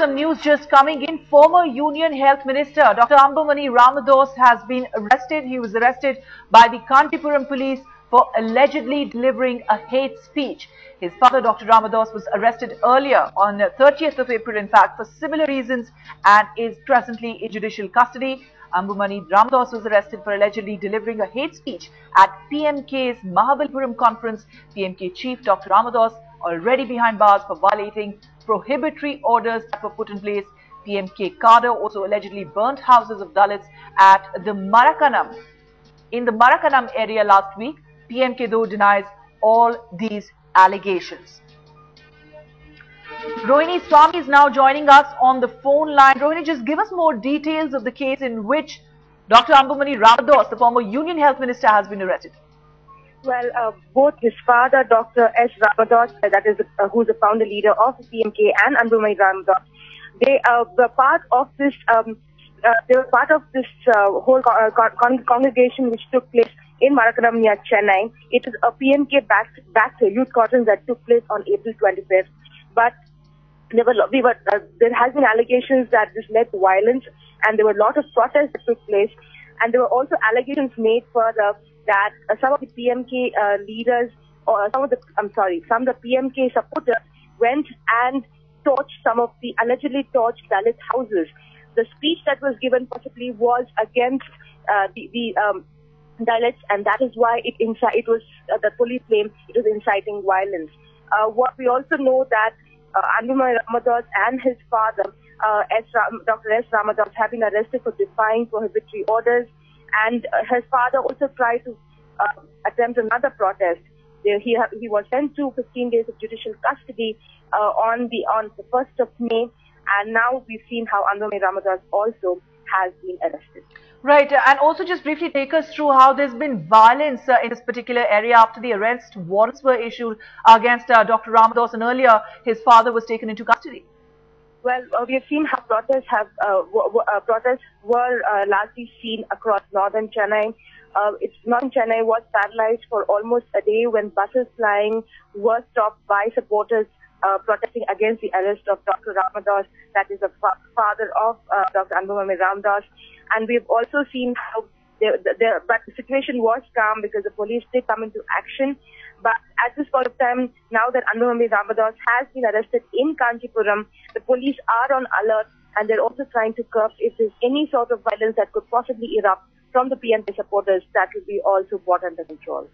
Some news just coming in. Former Union Health Minister Dr. Anbumani Ramadoss has been arrested. He was arrested by the Kanchipuram police for allegedly delivering a hate speech. His father, Dr. Ramadoss, was arrested earlier on 30th of April, in fact, for similar reasons and is presently in judicial custody. Anbumani Ramadoss was arrested for allegedly delivering a hate speech at PMK's Mahabalipuram conference. PMK chief Dr. Ramadoss already behind bars for violating prohibitory orders that were put in place. PMK cadre also allegedly burnt houses of Dalits at the Marakanam. In the Marakanam area last week. PMK though denies all these allegations. Rohini Swami is now joining us on the phone line. Rohini, just give us more details of the case in which Dr. Anbumani Ramadoss, the former Union Health Minister, has been arrested. Well, both his father, Dr. S. Ramadoss, that is, who's the founder leader of PMK, and Anbumani Ramadoss, they were part of this. They were part of this whole congregation which took place in Marakanam near Chennai. It is a PMK-backed youth conference that took place on April 25th. But there has been allegations that this led to violence, and there were a lot of protests that took place, and there were also allegations made further that some of the PMK leaders, or some of the PMK supporters went and allegedly torched Dalit houses. The speech that was given possibly was against the Dalits, and that is why the police claimed it was inciting violence. What we also know that Anbumani Ramadoss and his father, Dr. S. Ramadoss, have been arrested for defying prohibitory orders, and his father also tried to attempt another protest. He was sent to 15 days of judicial custody on the 1st of May, and now we've seen how Anbumani Ramadoss also has been arrested. Right, and also just briefly take us through how there's been violence in this particular area after the arrest. Warrants were issued against Dr. Ramadoss, and earlier his father was taken into custody. Well, we have seen how protests were largely seen across northern Chennai. Northern Chennai was paralyzed for almost a day when buses flying were stopped by supporters protesting against the arrest of Dr. Ramadoss, that is the father of Dr. Anbumani Ramadoss. And we've also seen how but the situation was calm because the police did come into action. But at this point of time, now that Anbumani Ramadoss has been arrested in Kanchipuram, the police are on alert, and they're also trying to curb if there's any sort of violence that could possibly erupt from the PMK supporters. That will be also brought under control.